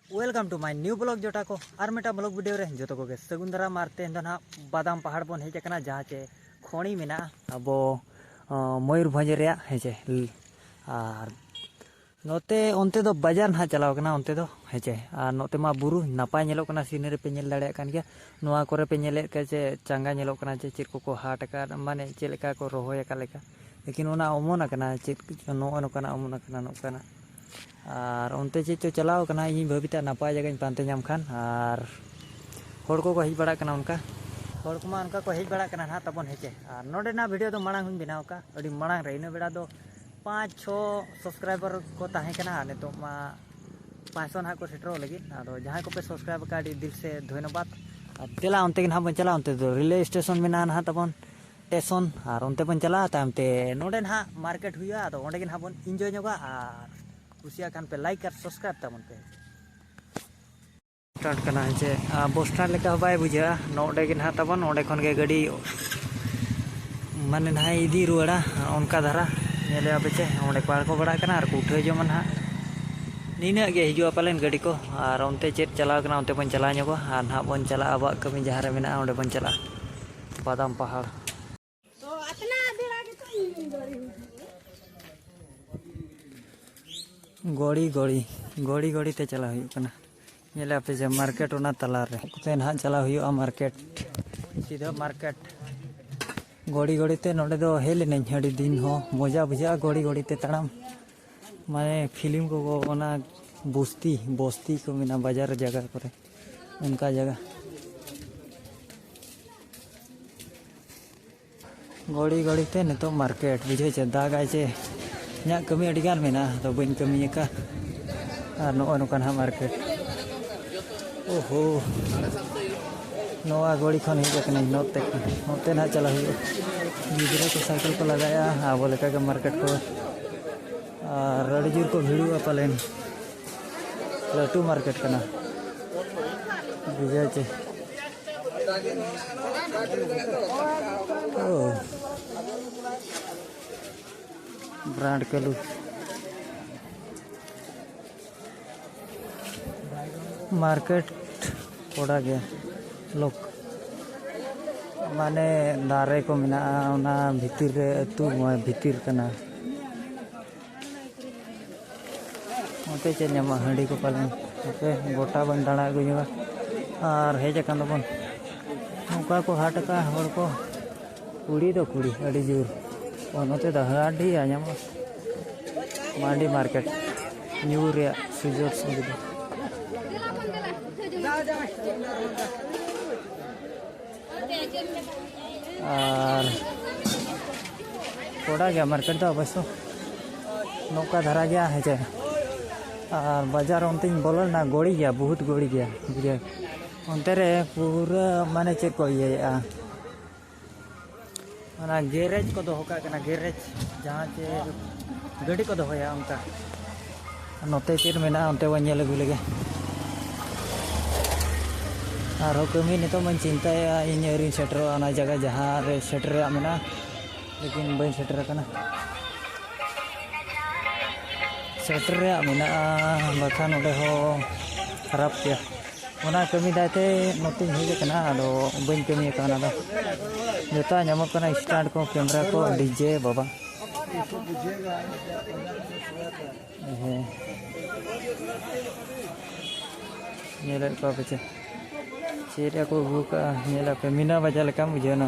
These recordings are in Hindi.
welcome to my new blog जोटा को और मेटा ब्लॉग वीडियो रे जो को सगुन दारा मारते ना बादाम पहाड़ बन हेजना जहाँ चे खणी में अब मयूरभंज रे हेचे और नोते ओनते दो बाजार ना चलाव कना ओनते दो हेचे और नोते मा बुरु नापाय नेलो कना सीनरी पे नेल दाड़े कान गया नोआ करे पे नेले के चे चांगा नेलो कना चे चेक को हाट का माने चे लेका को रोहोय का लेका लेकिन ओना ओमोना कना चेक नो कना ओमोना कना नो कना और उनते चेक चो चलाव कना इन भाविता नापाय जगह पानते नाम खान और हर को हज बड़ा कना उनका हर को उनका को हज बड़ा कना ना तबन हेचे और नोडेना वीडियो दो मांग हुन बनाव का अड़ी मांग रे इन बेड़ा दो 5-6 सब्सक्राइबर को ताहे कना नितो मा 500 ना को सेटरो लगी आदो जहां को पे सब्सक्राइब का दिल से धन्यवाद तेला उनते के ना बन चला उनते दो रिले स्टेशन में ना तबन स्टेशन और उनते बन चला तामते नोडे ना मार्केट हुआ आदो ओंडे के ना बन एंजॉय जोगा और कुसिया खान पे लाइक और सब्सक्राइब तबन पे स्टार्ट करना है बस स्टैंड लेका बाय बुझा नोडे के ना तबन ओंडे खन के गाड़ी माने ना इदी रुआड़ा उनका धारा नेले आपेचे ओंडे पार को बड़ा कना और उठे जो मन नीना गे हिजुआ पालेन गाड़ी को और उनते चेत चलाव कना उनते बन चला ᱧᱚᱜᱚ और ना बन चला अब कमी जहाँ रे मेना ओंडे बन चला बादाम पहाड़ तो अतना देर आगे तो गोड़ी गोड़ी गोड़ी गोड़ी ते चला हुई कना नेले आपे जे मार्केट ओना तला रे ते ना चला हुई मार्केट सीधा मार्केट गोड़ी गोड़ी ते नोडे दो हेले नहीं हड़ी दिन हो मजा बुझा गोड़ी गोड़ी ते तड़ाम माने फिल्म को ओना बस्ती बस्ती को मिना बाजार जगह करे उनका जगह गोड़ी गोड़ी ते नितो मार्केट बुझे चे दागा चे न्या कमी अडिगान मेना तो बन कमी का और नो नोकान हा मार्केट ओहो नोआ गोड़ी खन ही जकने नोते नोते ना चला हुई गिदरा को साइकिल को लगाया अब लेका के मार्केट को और रड़जूर को भिड़ुआ पालेन लटू मार्केट कना बुझे चे ओ ब्रांड कलू मार्केट पड़ा गया लोग माने दारे को मिना ओना भीतर रे अतु भीतर कना ओते चे न्यामा हंडी को पालन ओके गोटा बन दाड़ा गुजुआ और हेज कान बन नौका को हाट का हर को कुड़ी दो कुड़ी अड़ी जोर ओनते द हाडी आयाम मांडी मार्केट न्यू रे सुजोग सुविधा और पड़ा गया मार्केट तो अवश्य नौका धरा गया है चे और बाजार उनते बोल ना गोड़ी गया बहुत गोड़ी गया बुझे उनते रे पूरा माने चेक को ये ना गैरेज को दोका कना गैरेज जहाँ चे गाड़ी को दोया उनका नोते चेर मेना उनते वन नेल गुले गे और कमी नितो मन चिंताया इन अरी सेटर आना जगह जहाँ रे सेटर मेना लेकिन बन सेटर कना सेटर मेना बखान ओडे हो खराब किया ओना कमी दाते नोते हेज कना आदो बन कमी कना दो जोता ᱧᱟᱢᱚᱜ कना स्टैंड को कैमरा को डीजे बाबा नेले को पचे चेरिया को बुका नेला पे मीना बाजार का मुझे ना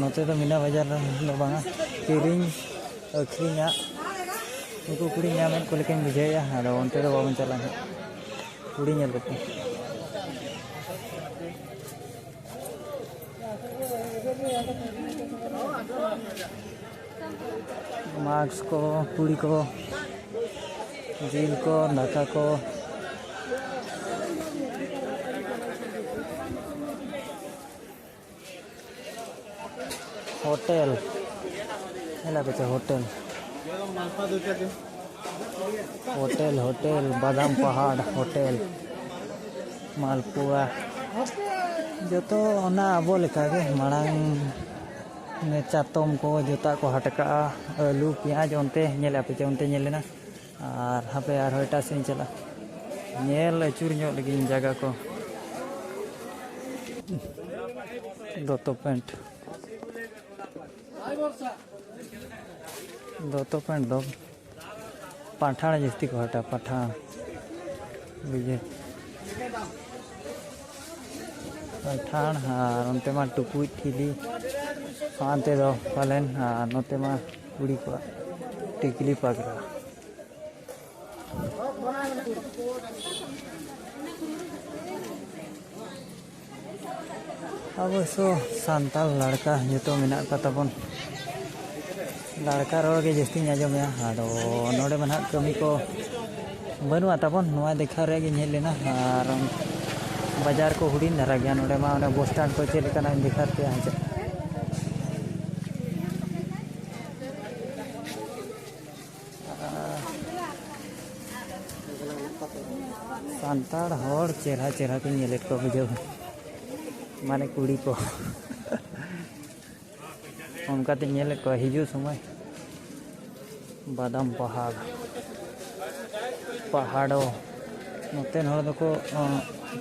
नोते तो मीना बाजार लो बांगा किरिंग अखरिंगा उनको कुड़ी ᱧᱟᱢᱮᱱ को लेकिन बुझे या आदो ओनते तो बाबन चला कुड़ी नेल करते मार्क्स को पूरी को जील को नाका को होटल बच्चा होटल होटल होटल बादाम पहाड़ होटल मालपुआ जो तो अब लेका मांग चातम को जोता को हटका आलू प्याज उनते पे उनते और हापे और एटा से चला नेल अचूर लगी जगह को दोतो पैंट दो पाठाण जस्ती को हटा पाठाण बुझे पाठाण और उनते मा टुकुई ठिली आनते दो पालेन और नोते मा कुड़ी को टिकली पगड़ा अब सो सांताल लड़का जो मेना तबन लड़का रोड के जस्ती आजमे आदो नोडे में कमी को बनुआ तबन नोआ देखा रेगे लेना और बाजार को हुडिन धरा गया नोडे मा बस स्टैंड को चेलना देखाते हाँ सांताड़ हर चेहरा चेहरा को नेलेट को बुझाव माने कुड़ी को उनकाते नेलेट को हिजू समय बादाम पहाड़ो नोतेन हर दको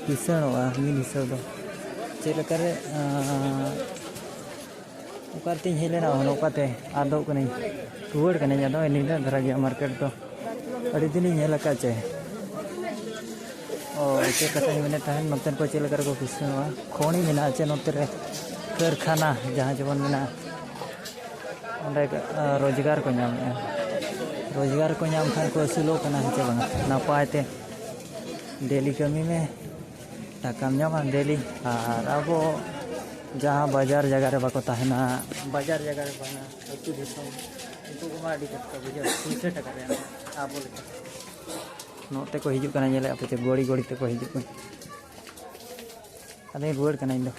किसणोआ मिल हिसाब दो चेलकारे उकाते हेलेना उनकाते आदो कने रुवाड़ कने जादो एनिदा धरा गया मार्केट तो अड़ी दिन नेलका चे चे कथा मेने तहन नोतेन को चेलकार को किसणोआ खोणी मेना चे नोतेरे कारखाना जहाँ जबन मेना ओंडे रोजगार को नाम खान को असुलो कना हे बंग नापायते डेली कमी में टाकाम नामा डेली और अब जहाँ बाजार जगह रे बाको तहना बाजार जगह रे बाना अतु दिसम उनको को माडी कटका बुझा 200 टका रे आबो लेका नोते को हिजु कना नेले आपे गोड़ी गोड़ी ते को हिजु को अदे रुवाड़ कना इन दो